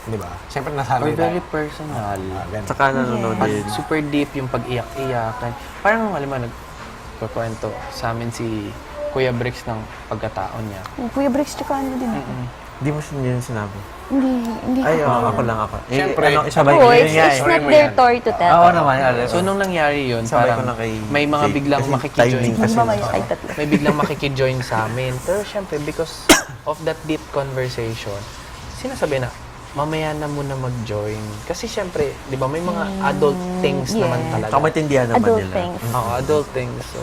Di ba? Siyempre nasanay tayo. Very personal. Ganun. Saka nanonood At din. super deep yung pag-iyak-iyakan. Parang, alam mo, nagpakwento sa amin si Kuya Bricks ng pagkataon niya. Kuya Bricks, tsaka ano din. Hindi mo yun sinabi. Hindi Ay, ko. ako lang ako. Siyempre. Isabay ko Oh, yun it's nga eh. not their story to tell. Oo naman, alam. So, nung nangyari yun, Sabay ko parang na kay may mga Jake. biglang Kasi makikijoin. timing kasi. Mamaya ay tatlo. May biglang makikijoin sa amin. Pero syempre, because of that deep conversation, sinasabi na, mamaya na muna mag-join. Kasi syempre, di ba, may mga adult things naman Yeah. talaga. Saka maintindihan naman Adult nila. things. Oo, adult things. So,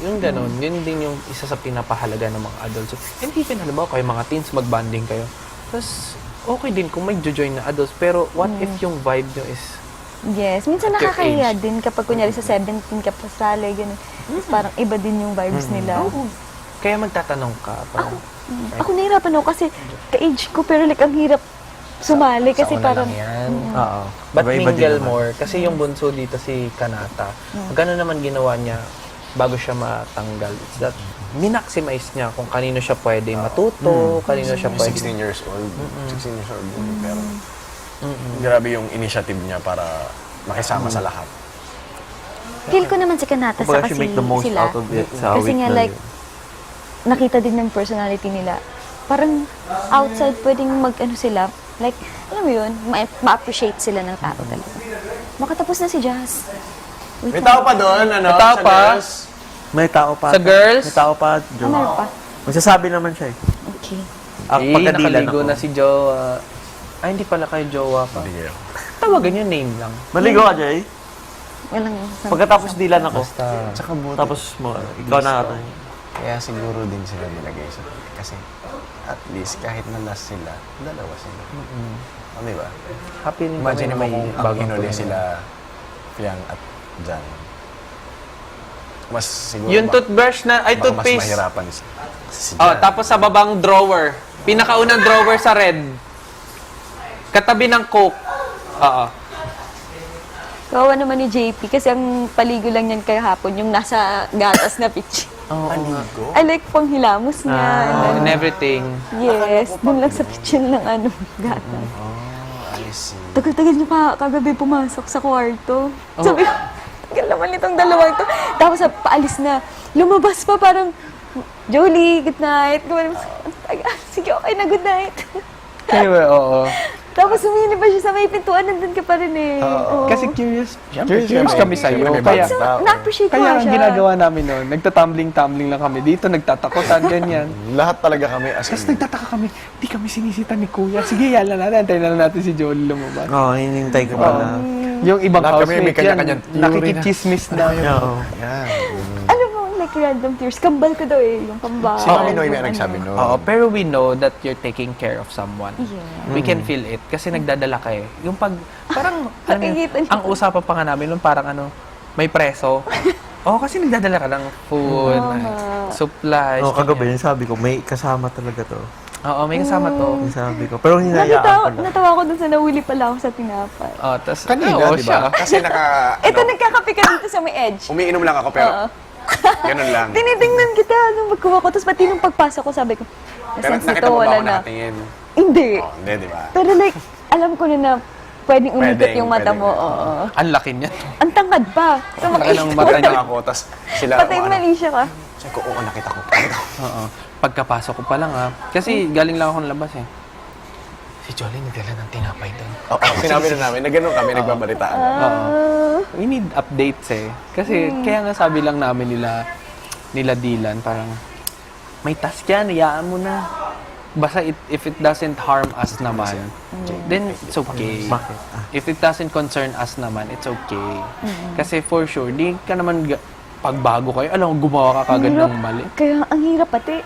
yung ganun, yun din yung isa sa pinapahalaga ng mga adults. So, hindi halimbawa kayo mga teens, mag-bonding kayo. Tapos, okay din kung may join na adults. Pero, what if yung vibe nyo is, Yes, minsan At your nakakahiya age. din kapag kunyari sa 17 ka pa sali, ganun. Tapos parang iba din yung vibes nila. kaya magtatanong ka. Parang, Ako nahirapan ako kasi ka-age ko, pero like ang hirap sumali kasi sa una parang... lang yan. Oo. But Iba-iba din mingle naman. more. Kasi yung bunso dito, si Kanata, gano'n naman ginawa niya bago siya matanggal. It's that, minaximize niya kung kanino siya pwede matuto, kanino siya pwede. 16 years old. 16 years old. Pero, grabe yung initiative niya para makisama sa lahat. Feel ko naman si Kanata sa Kumbaga, kasi she make the most sila. out of it sa Kasi week nga na like, yun. nakita din ng personality nila. Parang outside pwedeng mag-ano sila. Like, alam mo yun, ma-appreciate sila ng tao talaga. Makatapos na si Jazz. Wait May lang. tao pa doon, ano? May tao sa pa? girls. May tao pa. Sa girls? May tao pa, Joe. Ano pa? Magsasabi naman siya eh. Okay. Pagkadilan nakaligo ako. na si Jowa. Ay, hindi pala kayo Jowa pa. Hindi kayo. Tawagan yung name lang. Maligo ka, Jay. Walang... Pagkatapos dilan ako. Basta, Tsaka buti. Tapos mo, ikaw na ata. Kaya siguro din sila nilagay sa kasi at least kahit na last sila, dalawa sila. Di ba? happy rin Imagine kami mo na kung may ang bagong hinuli tuloy. sila Fiang at Jan. Mas siguro Yung toothbrush na, ay baka mas toothpaste. mahirapan si Oh, Jan. tapos sa babang drawer. Pinakaunang drawer sa red. Katabi ng Coke. Oo. Kawawa naman ni JP kasi ang paligo lang niyan kahapon yung nasa gatas na pitch. Oo. Aligo? I like pang hilamos niya. Oh, and everything. Yes, dun lang sa kitchen ng ano, gatas. I see. Tagal-tagal niya pa kagabi pumasok sa kwarto. Sabi ko, tagal naman itong dalawang to. Tapos paalis na, lumabas pa parang, Jolie, good night. Sige, okay na, good night. Anyway, oo. Tapos humini pa siya sa may pintuan, nandun ka pa rin eh. Oo. Kasi curious kami sa'yo. Siyempre, Kaya, may tao. Na-appreciate ko kaya nga ang siya. ginagawa namin noon, nagtatumbling-tumbling lang kami. Dito, nagtatakutan, ganyan. Lahat talaga kami as Tapos in, nagtataka kami, di kami sinisita ni Kuya. Sige, yala natin. Antayin na lang natin si Jolie lumabas. Oo, hinintay ko pa na. Yung ibang Lahat kami may housemates yan, kanya-kanyang theory nakikichismis na. Oo. yan. Ano ba, like random tears. Kambal ko daw eh, yung kambal. Si Mami Noy may Yung nagsabi ano. no. Oo, pero we know that you're taking care of someone. Yeah. We can feel it kasi nagdadala ka eh. Yung pag, parang, ano yun, Nakikita niyo. ang usapan pa nga namin nun, parang ano, may preso. Oo, kasi nagdadala ka ng food, supplies. Oo, kagabi, yung sabi ko, may kasama talaga to. Oo, may kasama to. Yung sabi ko. Pero hinayaan ko lang. Natawa ko dun sa nahuli pala ako sa tinapay. Oh, tas, Kanina, oo, di siya. ba? Kasi Ito, nagkakape ka dito sa may edge. umiinom lang ako pero Oo. ganun lang. Tinitingnan kita nung magkuha ko. Tapos pati nung pagpasok ko, sabi ko, Pero since nakita ito, mo ba wala ako na. nakatingin? Hindi. Oh, hindi, di ba? Pero like, alam ko na pwedeng umikot Pwedeng, yung mata pwedeng. mo. Oo. Ang laki niya. Ang tangkad pa. So, Ang laki ng makikita mata mo niya. na. Ako, tas sila, Patay mali siya ka. Sabi ko, oo, nakita ko. Nakita ko. Oo. Pagkapasok ko pa lang ha. Kasi galing lang ako ng labas eh. Si Jolly nagdala ng tinapay doon. Oo, sinabi na namin na ganun kami, nagbabalitaan. We need updates eh. Kasi kaya nga sabi lang namin nila Dylan, parang may task yan, iyaan mo na. Basta if it doesn't harm us naman, then it's okay. Bakit? If it doesn't concern us naman, it's okay. Kasi for sure, di ka naman pagbago kayo, alam mo, gumawa ka kagad ng mali. Kaya ang hirap pati.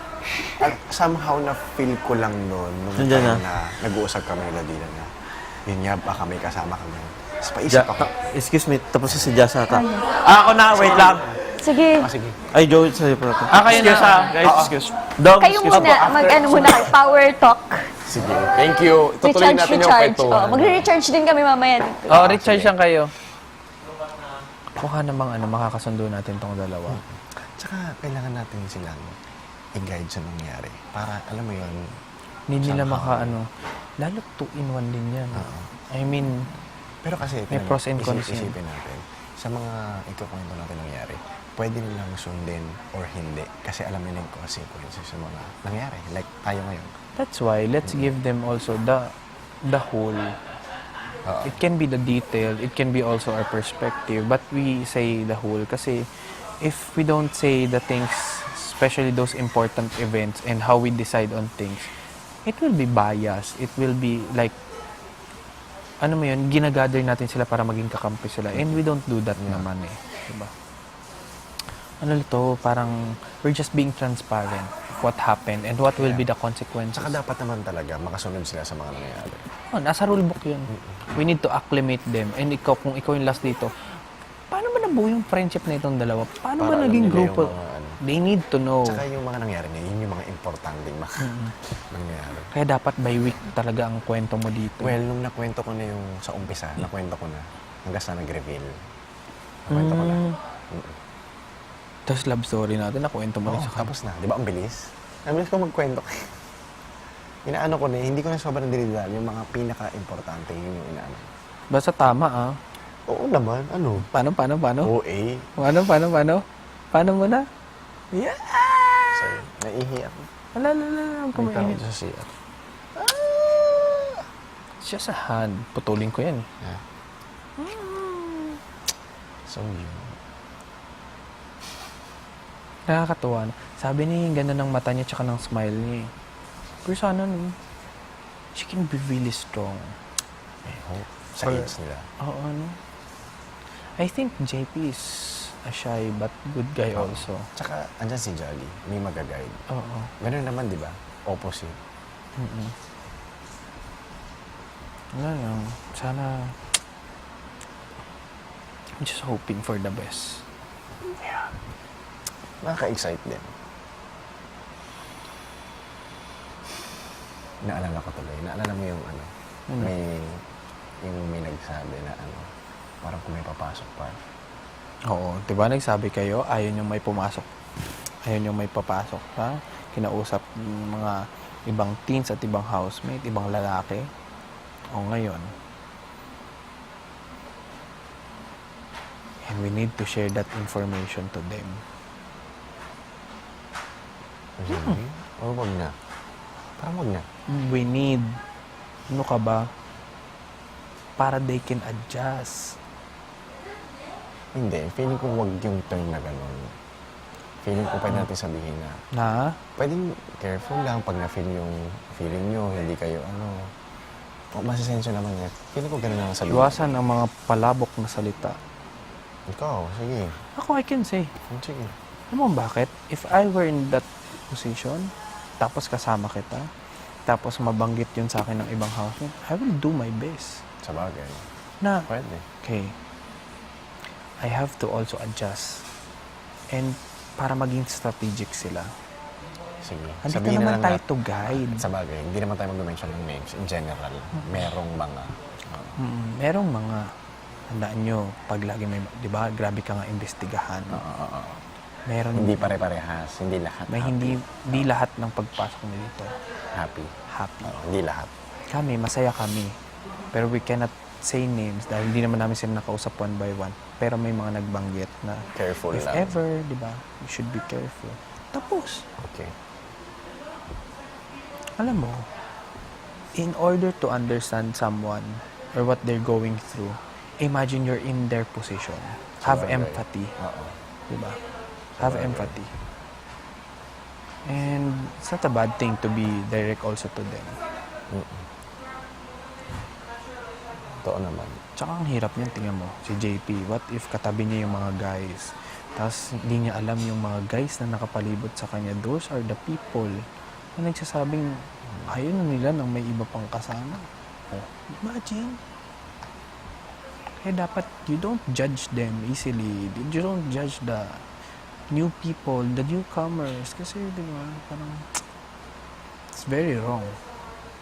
At somehow na-feel ko lang noon, nung Nandiyan time na nag-uusap kami nila Dila na, yun nga, baka may kasama kami. Tapos paisip Ja, ako. excuse me, tapos si Jazz ata. Ako na, wait lang. Sige. Sige. Ay, Joe, sa'yo pa ito. Kayo na. Guys, excuse. Dog, Kayo excuse. muna, mag-ano muna kayo, power talk. Sige. Thank you. Tutuloy natin yung Recharge. kwentuhan. Magre-recharge din kami mamaya. Oh, recharge lang kayo. Mukha namang makakasundo natin tong dalawa. Tsaka kailangan natin silang i-guide sa nangyari. Para, alam mo yun, Hindi nila Somehow. lalo 2-in-1 din yan. I mean, Pero kasi, May pros and cons yan. isipin natin, sa mga ikukwento natin nangyari, pwede nilang sundin or hindi kasi alam nila yung consequences sa mga nangyari. Like tayo ngayon. that's why let's give them also the whole. Oo. It can be the detail, it can be also our perspective, but we say the whole kasi if we don't say the things, especially those important events and how we decide on things, it will be biased. It will be like, ano mo yun, ginagather natin sila para maging kakampi sila. And we don't do that naman eh. Diba? Ano to, parang we're just being transparent of what happened and what will be the consequences. Saka dapat naman talaga makasunod sila sa mga nangyayari. Oh, nasa rulebook yun. We need to acclimate them. And ikaw, kung ikaw yung last dito, paano ba nabuo yung friendship na itong dalawa? Paano ba Para alam naging nila grupo? yung mga ano. They need to know. Saka yung mga nangyari na yun yung mga importanteng nangyari. Kaya dapat by week talaga ang kwento mo dito. Well, nung nakwento ko na yung sa umpisa, nakwento ko na hanggang sa nag-reveal. Nakwento ko na. Tapos love story natin, nakwento mo rin Oo, sa kanila. tapos na. Di ba ang bilis? Ang bilis ko magkwento. Inaano ko na, hindi ko na sobrang dinidal. Yung mga pinaka-importante, yun yung inaano. Basta tama ah. Oo naman, ano? Paano? OA. Paano? Paano mo na? Yeah! So, naihi ako. Wala, Nagkaroon kumainit. sa CR. Siya sa hand. Putulin ko yan. Yeah. So, yun. Nakakatuwa. No? Sabi niya yung ganda ng mata niya tsaka ng smile niya. Pero sana no, she can be really strong. I hope. Sa Or- age nila. Oo, ano? I think JP is a shy but good guy also. Tsaka, andyan si Jolly. May mag-guide. Oo. Ganun naman, di ba? Opposite. Wala lang. Sana, I'm just hoping for the best. Nakaka-excite din. Naalala ko tuloy. Naalala mo yung ano, may nagsabi na ano, parang kung may papasok pa. Oo, 'di ba nagsabi kayo, ayaw nyo may pumasok. Ayaw nyo may papasok, ha? Kinausap yung mga ibang teens at ibang housemate, ibang lalaki. O ngayon. And we need to share that information to them. Really? O wag na. Parang wag na. We need, ano ka ba? Para they can adjust. Hindi. Feeling ko wag yung turn na ganun. Feeling ko pwede natin sabihin na Na? pwedeng careful lang pag na-feel yung feeling nyo, hindi kayo ano. O masisensyo naman yan. Feeling ko ganun lang sabihin. Iwasan ang mga palabok na salita. Ikaw, sige. Ako, I can say. Sige. Alam mo bakit? If I were in that position, tapos kasama kita, tapos mabanggit yun sa akin ng ibang housemate, I will do my best. Sa bagay. Na, Pwede. okay, I have to also adjust. And para maging strategic sila. Sige. Andito Sabihin naman na tayo lang to guide. Sa bagay, hindi naman tayo mag-mention ng names. In general, merong mga... Merong mga, handaan nyo, pag lagi may, di ba, grabe ka nga imbestigahan. Meron, Hindi pare-parehas. Hindi lahat may happy. hindi lahat ng pagpasok mo dito Happy. happy. Hindi lahat. Kami, masaya kami. Pero we cannot say names dahil hindi naman namin sila nakausap one by one. Pero may mga nagbanggit na Careful if lang. ever, di ba, you should be careful. Tapos, Okay. alam mo, in order to understand someone or what they're going through, imagine you're in their position. Have Sabagay. empathy. Oo. Di ba? Have empathy. And it's not a bad thing to be direct also to them. Totoo naman. Tsaka ang hirap niyan, tingnan mo, si JP, what if katabi niya yung mga guys, tapos hindi niya alam yung mga guys na nakapalibot sa kanya, those are the people na nagsasabing, ayaw na nila nang may iba pang kasama. Oh, imagine. Kaya dapat, you don't judge them easily. You don't judge the new people, the newcomers. Kasi, di ba, parang, it's very wrong.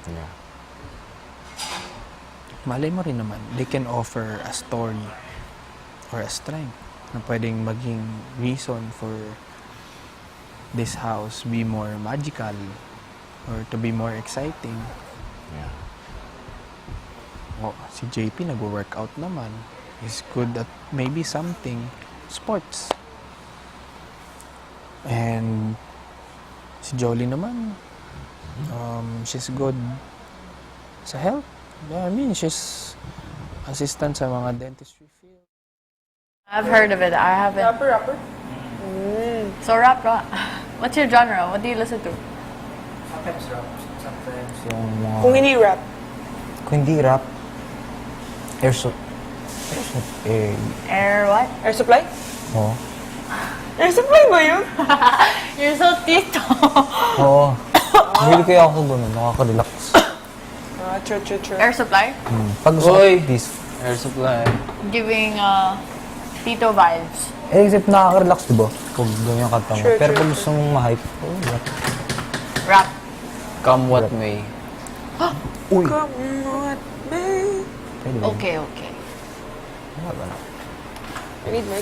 Yeah. Malay mo rin naman, they can offer a story or a strength na pwedeng maging reason for this house be more magical or to be more exciting. Yeah. Oh, si JP nag-workout naman. He's good at maybe something, sports. And si Jolie naman, she's good sa health. Yeah, I mean, she's assistant sa mga dentistry field. I've heard of it. I haven't. Rapper. So rap. What's your genre? What do you listen to? Kung hindi rap. Kung hindi rap, airsoft. Air what? Air supply? Oo. Air supply ba yun? You're so tito. Oo. Hindi kaya ako ganun, nakaka-relax. True. Air supply? Pag gusto ko, peace. Air supply. Giving tito vibes. Except nakaka-relax, di ba? Pag ganyan kanta mo. True, Pero true, pag gusto mong ma-hype, rap. Rap. Come what may. Uy! Come what may. Pwede ba? Okay. Wala ba na? I need my